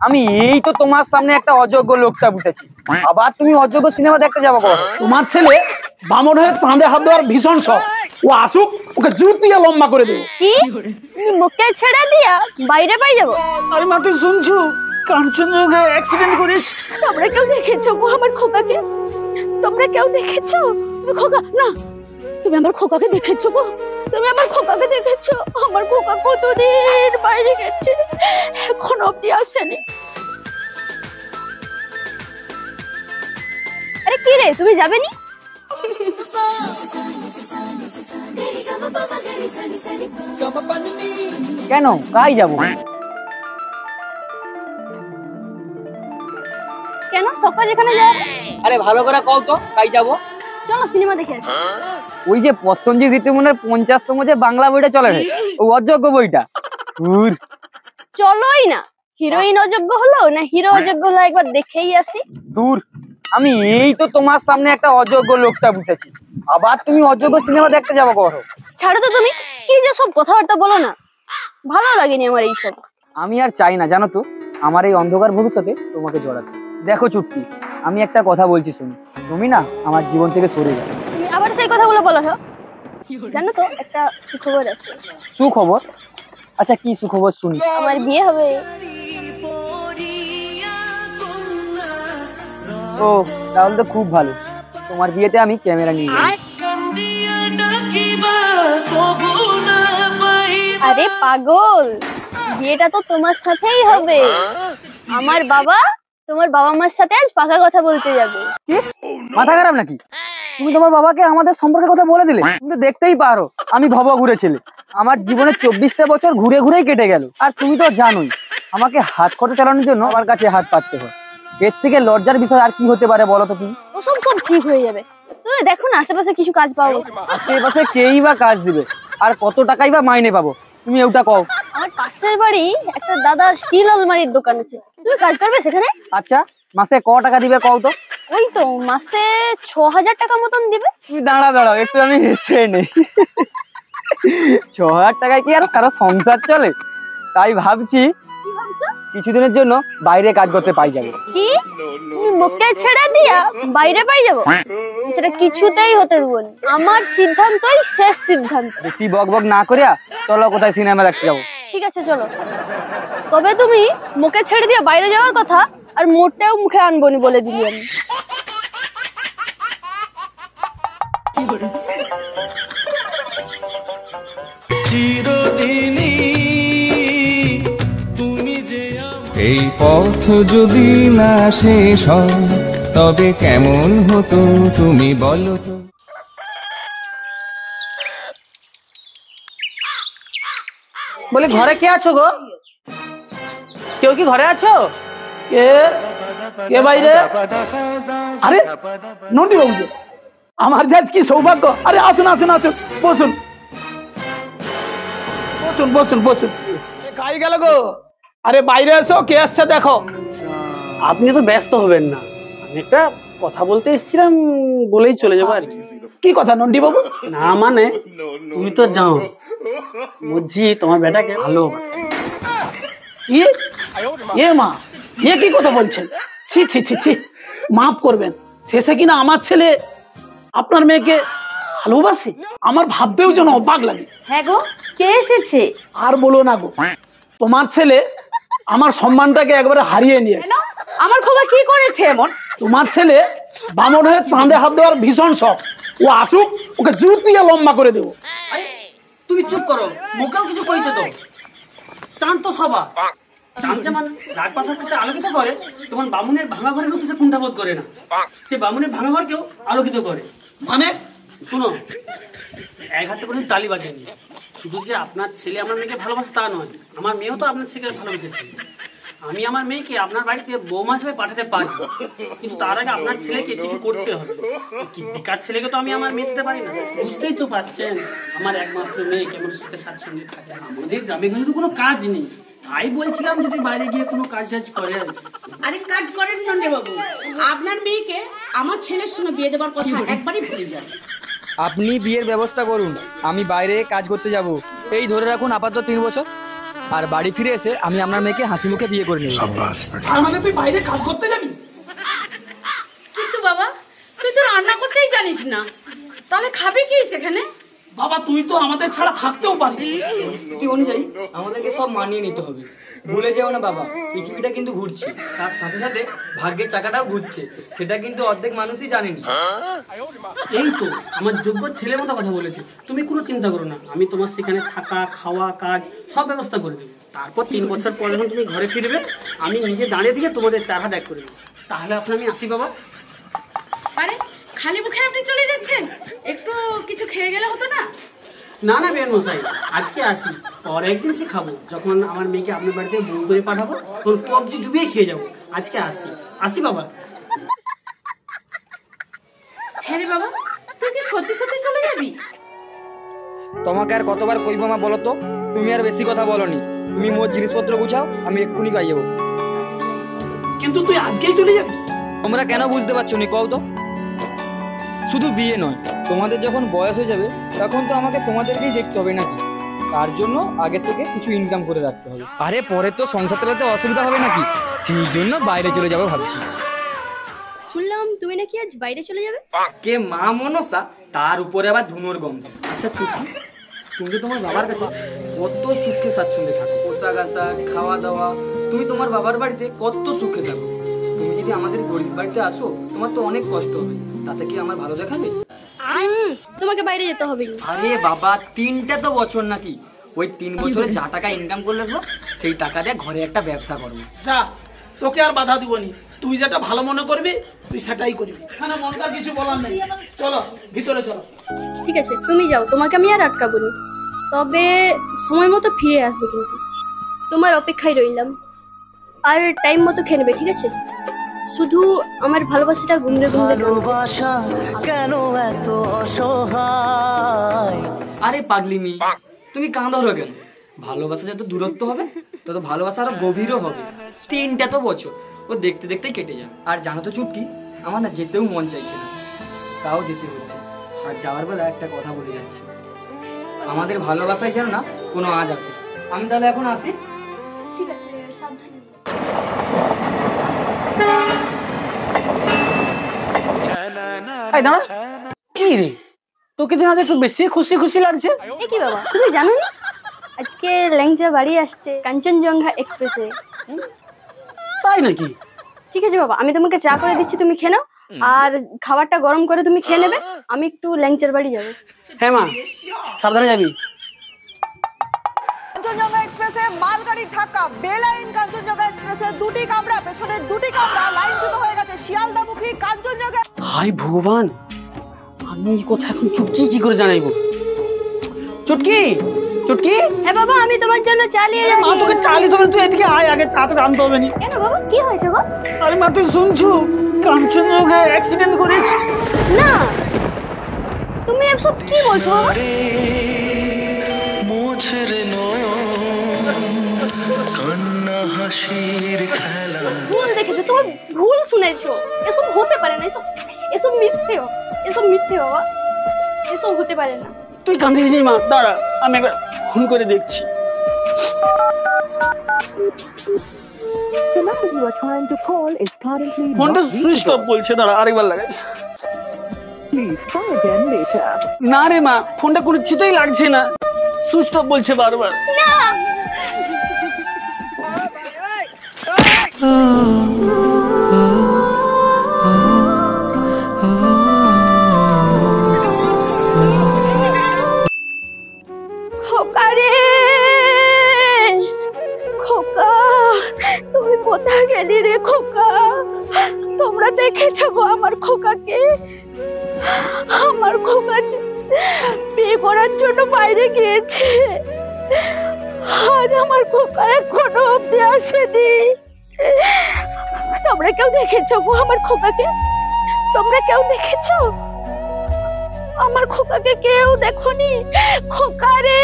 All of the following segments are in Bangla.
আমি এই তো তোমার সামনে একটা অযোগ্য লোকটা বসেছি, আবার তুমি অযোগ্য সিনেমা দেখতে যাবো? তোমার ছেলে বামন হয়ে চাঁদে হাত দেওয়ার ভীষণ শখ। ও আসুক, ওকে জুত দিয়ে লম্বা করে দেবো। কি তুমি মুখে ছেড়ে দিয়া বাইরে পাই যাবো? আরে মা, তুই শুনছো কাঞ্চনজঙ্ঘা অ্যাক্সিডেন্ট করিস? তোমরা কেউ দেখেছো আমার খোকাকে? তোমরা কেউ দেখেছো? খোকা না, তুমি আমার খোকাকে দেখেছো গো? তুমি আমার খোকাকে দেখেছো? আমার খোকা কতদিন বাইরে গেছে, এখন অব্দি আসেনি। আরে কি রে, তুমি যাবে নি? কেন, কাই যাবো? কেন সকাল যেখানে যায়? আরে ভালো করে কও তো, কাই যাবো? চলো সিনেমা দেখে আসি। ওই যে প্রসেনজিৎ ঋতুমনের 50তম যে বাংলা বইটা চলে, ও অযোগ্য বইটা। চলোই না, হিরোইন অযোগ্য হলো না হিরো অযোগ্য হলো, একবার দেখেই আসি। দূর, আমি এই তো তোমার সামনে একটা অযোগ্য লোকটা বসেছি, আবার তুমি অযোগ্য সিনেমা দেখতে যাবো? করো ছাড়ো তো, তুমি কি যে সব কথাবার্তা বলো না, ভালো লাগেনি আমার এইসব। আমি আর চাই না জানো তো আমার এই অন্ধকার ভবিষ্যতে তোমাকে জড়াতে। দেখো চুটকি, আমি একটা কথা বলছি শুনি, তুমি না আমার জীবন থেকে সরে যাবে। তুমি আবার সেই কথাগুলো বলো। জানো তো একটা সুখবর আছে। সুখবর? আচ্ছা কি সুখবর শুনি? আমার বিয়ে হবে। ও তাহলে তো খুব ভালো, তোমার বিয়েতে আমি ক্যামেরা নিয়ে যাবো। আরে পাগল, বিয়েটা তো তোমার সাথেই হবে। আমার বাবা তোমার বাবা মার সাথে আজ পাকা কথা বলতে যাবে। কি মাথা খারাপ নাকি? তুমি তোমার বাবাকে আমাদের সম্পর্কের কথা বলে দিলে? তুমি তো দেখতেই পারো আমি ভবঘুরে ছেলে, আমার জীবনে 24টা বছর ঘুরে ঘুরেই কেটে গেল। আর তুমি তো জানোই আমাকে হাত খরচা চালানোর জন্য আমার কাছে হাত পাততে হয়। এর থেকে লজ্জার বিষয় আর কি হতে পারে বলো তো তুমি? ওসব সব ঠিক হয়ে যাবে, তুমি দেখো না আশেপাশে কিছু কাজ পাবো। আশেপাশে কেই বা কাজ দিবে, আর কত টাকাই বা মাইনে পাবো? তুমি ওটা কও। আমার পাশের বাড়ি একটা দাদা স্টিল আলমারির দোকান আছে, তুমি কাজ করবে সেখানে? আচ্ছা মাসে ক টাকা দিবে কও তো? ওই তো মাসে 6000 টাকা মতন দিবে। তুমি দাঁড়াও একটু আমি হেসে নেই। 6000 টাকায় কি আর কারো সংসার চলে? তাই ভাবছি কিছুদিনের জন্য বাইরে কাজ করতে পাই যাবে। কি তুমি মুখে ছেড়ে দিয়া বাইরে পাই যাবো? সেটা কিছুতেই হতে দেবো না, আমার সিদ্ধান্তই শেষ সিদ্ধান্ত। বেশি বক বক না করিয়া চলো কোথায় সিনেমা দেখতে যাবো। ঠিক আছে চলো, তবে তুমি মুখে ছেড়ে দিয়ে বাইরে যাওয়ার কথা আর মোটেও মুখে আনবনি বলে দিলি আমি। এই পথ যদি না শেষ হয় তবে কেমন হতো তুমি বলো তো? বলে ঘরে কে আছো গো? কেউ কি ঘরে আছো? কে কে বাইরে? আরে নন্দি বাবু যে, আমার জাজ কি সৌভাগ্য। আরে আসুন আসুন আসুন, বসুন বসুন বসুন বসুন। কাই গেল গো? আরে বাইরে এসো, কে আসছে দেখো। আপনি তো ব্যস্ত হবেন না, আমি একটা কথা বলতে এসেছিলাম, বলেই চলে যাবো আর কি। কি কথা নন্দি বাবু? না মানে তুমি তো জানো বুঝছি তোমার বেটাকে ভালোবাসে। এ মা, এ কি কথা বলছেন? ছি ছি ছি ছি, মাফ করবেন, শেষে কিনা আমার ছেলে আপনার মেয়েকে ভালোবাসে? আমার ভাবতেও যেন অবাক লাগে। হ্যাঁ গো, কে এসেছে? আর বলো না গো, তোমার ছেলে আমার সম্মানটাকে একবারে হারিয়ে নিয়েছে। আমার খোকা কি করেছে এমন? তোমার ছেলে বামন হয়ে চাঁদে হাত দেওয়ার ভীষণ শখ। ও আসুক, ওকে জুত দিয়ে লম্বা করে দেবো। তুমি চুপ করো, মোকাও কিছু কইতে দাও। চাঁদ তো সবা, চাঁদ যেমন রাজপ্রাসাদ ক্ষেত্রে আলোকিত করে, তোমার বামুনের ভাঙা ঘরের মধ্যে সে কুণ্ঠাবোধ করে না। সে বামুনের ভাঙা ঘরকেও আলোকিত করে। মানে শুনো, এক হাতে কোনো তালি বাজেনি। শুধু যে আপনার ছেলে আমার মেয়েকে ভালোবাসে তা নয়, আমার মেয়েও তো আপনার ছেলেকে ভালোবেসেছে। আমি আমার মেয়েকে আপনার বাড়িতে বৌমা হিসেবে পাঠাতে পারি, কিন্তু তার আগে আপনার ছেলেকে কিছু করতে হবে। বেকার ছেলেকে তো আমি আমার মেয়ে দিতে পারি না। বুঝতেই তো পারছেন আমার একমাত্র মেয়ে কেমন সুখে স্বাচ্ছন্দ্যে থাকে। আমাদের গ্রামে কিন্তু কোনো কাজ নেই, তাই বলছিলাম যদি বাইরে গিয়ে কোনো কাজ টাজ করে আর কি। আরে কাজ করেন নন্ডে বাবু, আপনার মেয়েকে আমার ছেলের সঙ্গে বিয়ে দেওয়ার কথা একবারই ভুলে যান। আপনি বিয়ের ব্যবস্থা করুন, আমি বাইরে কাজ করতে যাব। এই ধরে রাখুন আপাতত 3 বছর। আর বাড়ি ফিরে এসে আমি আপনার মেয়েকে হাসি মুখে বিয়ে করে নেব। তার মানে তুই বাইরে কাজ করতে যাবি? কিন্তু বাবা তুই তো রান্না করতেই জানিস না, তাহলে খাবি কি সেখানে? বাবা তুই তো আমাদের ছাড়া থাকতেও পারিস না। পরিস্থিতি অনুযায়ী আমাদেরকে সব মানিয়ে নিতে হবে। ভুলে যেও না বাবা, পৃথিবীটা কিন্তু ঘুরছে, তার সাথে সাথে ভাগ্যের চাকাটাও ঘুরছে, সেটা কিন্তু অর্ধেক মানুষই জানেনি। এই তো আমার যোগ্য ছেলের মতো কথা বলেছে। তুমি কোনো চিন্তা করো না, আমি তোমার সেখানে থাকা খাওয়া কাজ সব ব্যবস্থা করে দেবো। তারপর 3 বছর পর যখন তুমি ঘরে ফিরবে, আমি নিজে দাঁড়িয়ে থেকে তোমাদের 4 হাত এক করে দেবো। তাহলে এখন আমি আসি বাবা। আরে খালি মুখে আপনি চলে যাচ্ছেন, একটু কিছু খেয়ে গেলে হতো না? না না বেন মশাই, আজকে আসি, পরে একদিন সে খাবো। যখন আমার মেয়েকে আপনার বাড়িতে বউ করে পাঠাবো তখন কবজি ডুবিয়ে খেয়ে যাবো। আজকে আসি বাবা। হ্যাঁ রে বাবা, তুই কি সত্যি সত্যি চলে যাবি? তোমাকে আর কতবার কইবো মা বলো তো? তুমি আর বেশি কথা বলনি। তুমি মোর জিনিসপত্র গুছাও, আমি এক্ষুনি গাই যাবো। কিন্তু তুই আজকেই চলে যাবি? তোমরা কেন বুঝতে পারছো নি কও তো? শুধু বিয়ে নয়, তোমাদের যখন বয়স হয়ে যাবে তখন তো আমাকে তোমাদেরকেই দেখতে হবে নাকি? তার জন্য আগে থেকে কিছু ইনকাম করে রাখতে হবে। আরে পরে তো সংসার চালাতে অসুবিধা হবে নাকি? সেই জন্য বাইরে চলে যাবো ভাবছি। শুনলাম তুমি নাকি আজ বাইরে চলে যাবে? কে মা মনসা, তার উপরে আবার ধুনোর গন্ধ। আচ্ছা চুপি, তুমি তো তোমার বাবার কাছে কত সুখে স্বাচ্ছন্দ্যে থাকো, পোশাক আশাক খাওয়া দাওয়া, তুমি তোমার বাবার বাড়িতে কত সুখে থাকো। তুমি যদি আমাদের গরিব বাড়িতে আসো তোমার তো অনেক কষ্ট হবে, তাতে কি আমার ভালো দেখাবে? তোমাকে বাইরে যেতে হবে। আরে বাবা 3টা তো বছর নাকি, ওই 3 বছরে যা টাকা ইনকাম করলে সেই টাকা দিয়ে ঘরে একটা ব্যবসা করবো। যা, তোকে আর বাধা দিবনি, তুই যেটা ভালো মনে করবি তুই সেটাই করবি। এখানে মনকার কিছু বলার নেই, চলো ভিতরে চলো। ঠিক আছে তুমি যাও, তোমাকে আমি আর আটকাবো না, তবে সময় মতো ফিরে আসবে কিন্তু। তোমার অপেক্ষায় রইলাম, আর টাইম মতো খেয়ে নেবে, ঠিক আছে? শুধু আমার ভালোবাসাটা গুমড়ে গুমড়ে ভালোবাসা কেন এত অসহায়? আরে পাগলিমি, তুমি কাঁদো কেন? ভালোবাসা যত দূরত্ব হবে তত ভালোবাসা আরো গভীরও হবে। 3টা তো বছর ও দেখতে দেখতেই কেটে যায়। আর জানো তো চুটকি, আমার না যেতেও মন চাইছে না, তাও যেতে হচ্ছে। আর যাওয়ার বেলা একটা কথা বলে যাচ্ছি, আমাদের ভালোবাসায় যেন না কোনো আজ আসে। আমি তাহলে এখন আসি। ঠিক আছে, সাবধানে। এই দাঁড়া, কি রে তোকে যেন আজ একটু বেশি খুশি খুশি লাগছে? এ কি বাবা, তুমি জানো না আজকে ল্যাংচা বাড়ি আসছে কাঞ্চনজঙ্ঘা এক্সপ্রেসে? তাই নাকি? ঠিক আছে বাবা, আমি তোমাকে চা করে দিচ্ছি, তুমি খেয়ে নাও, আর খাবারটা গরম করে তুমি খেয়ে নেবে। আমি একটু ল্যাংচার বাড়ি যাবো। হ্যাঁ মা, সাবধানে যাবি। কাঞ্চনজঙ্ঘা এক্সপ্রেসে মালগাড়ি ধাক্কা, বেলাইন কাঞ্চনজঙ্ঘা এক্সপ্রেসে 2টি কামরা, পেছনের 2টি কামরা লাইনচ্যুত হয়ে গেছে শিয়ালদামুখী কাঞ্চনজঙ্ঘা। হাই ভগবান, আমি এই কথা এখন চুটকি কি করে জানাইবো? চুটকি, চুটকি, হ্যাঁ বাবা, আমি তোমার জন্য চালিয়ে মা যাচ্ছি। তোকে চালি ধরে, তুই এদিকে আয়, আগে চা তোকে আনতে হবে নি। কেন বাবা, কি হয়েছে গো? আরে মা তুই শুনছু কাঞ্চনজঙ্ঘায় অ্যাক্সিডেন্ট করেছে? না, তুমি এসব কি বলছো বাবা? ভুল দেখেছো, তোমার ভুল শুনেছো। এসব হতে পারে না, এসব মিথ্যে, এসব মিথ্যে বাবা, এসব হতে পারে না। তুই কাঁদিস নি মা, দাঁড়া আমি একবার ফোন করে দেখছি। ফোনটা সুইচ অফ বলছে, দাঁড়া আরেকবার লাগাই। না রে মা, ফোনটা কোনো চিতেই লাগছে না, সুইচ অফ বলছে বারবার। খোকা রে, খোকা তুমি কোথায় গেলি রে খোকা? তোমরা দেখেছো গো আমার খোকাকে? আমার খোকা বিয়ে করার জন্য বাইরে গিয়েছে, আর আমার খোকা এখনো অব্দি আসেনি। তোমরা কেউ দেখেছো গো আমার খোকাকে? তোমরা কেউ দেখেছো? আমার খোকাকে কেউ দেখোনি? খোকা রে,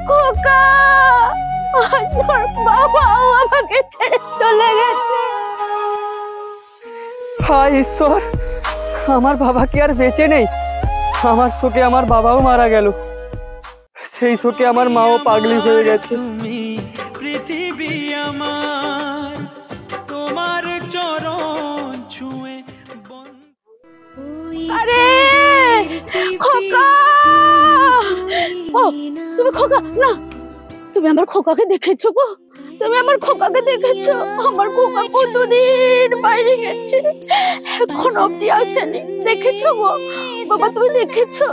খোকা, তোর বাবাও আমাকে ছেড়ে চলে গেছে। হায় ঈশ্বর, আমার বাবা কি আর বেঁচে নেই? আমার শোকে আমার বাবাও মারা গেল। সেই শোকে আমার মাও পাগলি হয়ে গেছে। তুমি পৃথিবী আমার, তোমার চরণ ছুঁয়ে আরে খোকা, ও তুমি খোকা না, তুমি আমার খোকাকে দেখেছো গো? তুমি আমার খোকাকে দেখেছো? আমার খোকা কতদিন বাইরে গেছে, এখন অব্দি আসেনি। দেখেছো গো বাবা, তুমি দেখেছো?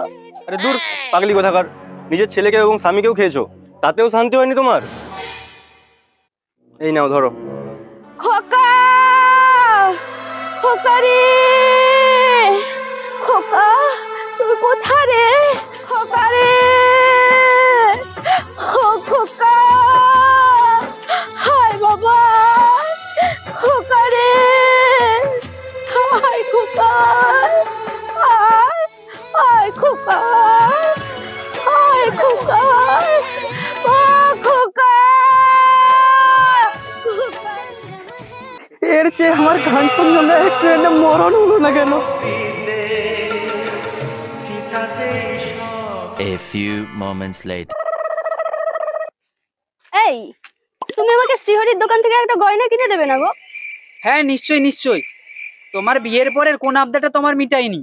আরে দূর পাগলি কোথাকার, নিজের ছেলেকে এবং স্বামীকেও খেয়েছো, তাতেও শান্তি হয়নি তোমার? এই নাও ধরো। খোকা, খোকা রে, খোকা তুই কোথায় রে? খোকা রে, ও খোকা, হায় বাবা, খোকা রে, হায় খোকা, হায় হায় খোকা, হায় খোকা, ও খোকা। এর চেয়ে আমার কাঞ্চনজঙ্ঘা ট্রেনে মরণ হলো না কেন? A few moments later. এই, তুমি আমাকে শ্রীহরির দোকান থেকে একটা গয়না কিনে দেবে না গো? হ্যাঁ নিশ্চয়ই নিশ্চয়ই, তোমার বিয়ের পরের কোন আবদারটা তোমার মিটাইনি।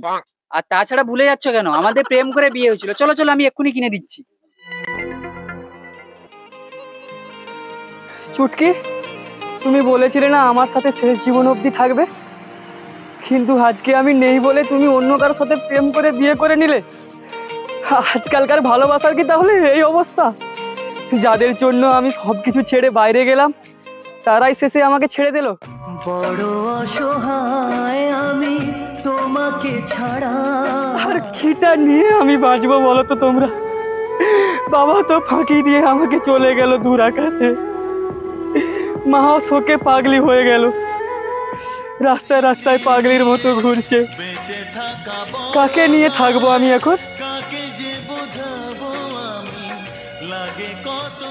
আর তাছাড়া ভুলে যাচ্ছ কেন, আমাদের প্রেম করে বিয়ে হয়েছিল। চলো চলো, আমি এক্ষুনি কিনে দিচ্ছি। চুটকি, তুমি বলেছিলে না আমার সাথে শেষ জীবন অবধি থাকবে, কিন্তু আজকে আমি নেই বলে তুমি অন্য কারোর সাথে প্রেম করে বিয়ে করে নিলে। আজকালকার ভালোবাসার কি তাহলে এই অবস্থা? যাদের জন্য আমি সবকিছু ছেড়ে বাইরে গেলাম, তারাই শেষে আমাকে ছেড়ে দিল। বড় অসহায় আমি তোমাকে ছাড়া। আর কিটা নিয়ে আমি বাঁচবো বলো তো তোমরা? বাবা তো ফাঁকি দিয়ে আমাকে চলে গেল দূর আকাশে, মাও শোকে পাগলি হয়ে গেল, রাস্তায় রাস্তায় পাগলির মতো ঘুরছে। কাকে নিয়ে থাকবো আমি এখন? কাকে যে বোঝাবো আমি, লাগে কত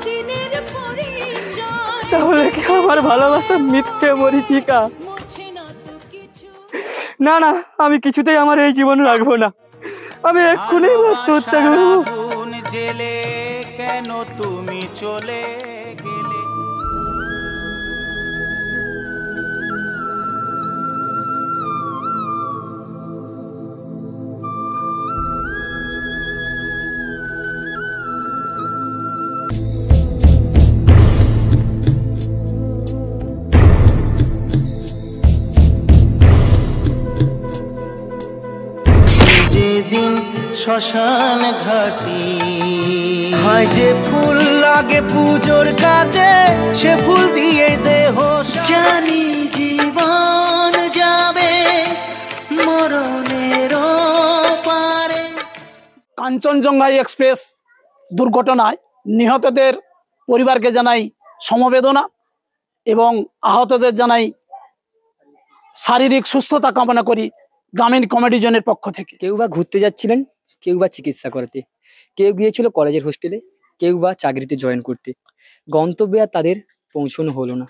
দিনের পরিচয়। তাহলে কি আমার ভালোবাসা মিথ্যে মরিচিকা? না না, আমি কিছুতেই আমার এই জীবন রাখবো না, আমি এক্ষুনি আত্মহত্যা করবো। জেলে কেন তুমি চলে গেলে? যেদিন শ্মশান ঘাটি হয়, যে ফুল লাগে পুজোর কাজে, সে ফুল দিয়ে দেহ জানি জীবন যাবে মরণের পারে। কাঞ্চনজঙ্ঘা এক্সপ্রেস দুর্ঘটনায় নিহতদের পরিবারকে জানাই সমবেদনা এবং আহতদের জানাই শারীরিক সুস্থতা কামনা করি গ্রামীণ কমেডি জোনের পক্ষ থেকে। কেউ বা ঘুরতে যাচ্ছিলেন, কেউ বা চিকিৎসা করাতে, কেউ গিয়েছিল কলেজের হোস্টেলে, কেউ বা চাকরিতে জয়েন করতে। গন্তব্যে আর তাদের পৌঁছানো হলো না।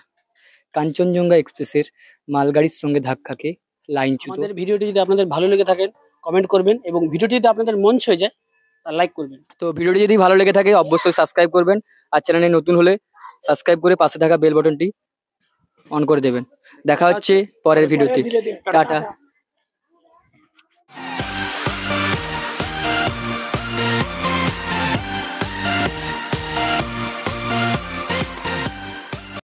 কাঞ্চনজঙ্ঘা এক্সপ্রেসের মালগাড়ির সঙ্গে ধাক্কা খেয়ে লাইনচ্যুত। আমাদের ভিডিওটি যদি আপনাদের ভালো লেগে থাকে কমেন্ট করবেন, এবং ভিডিওটি যদি আপনাদের মন ছুঁয়ে যায় তাহলে লাইক করবেন। তো ভিডিওটি যদি ভালো লেগে থাকে অবশ্যই সাবস্ক্রাইব করবেন, আর চ্যানেলে নতুন হলে সাবস্ক্রাইব করে পাশে থাকা বেল বাটনটি অন করে দেবেন। দেখা হচ্ছে পরের ভিডিওতে। টাটা।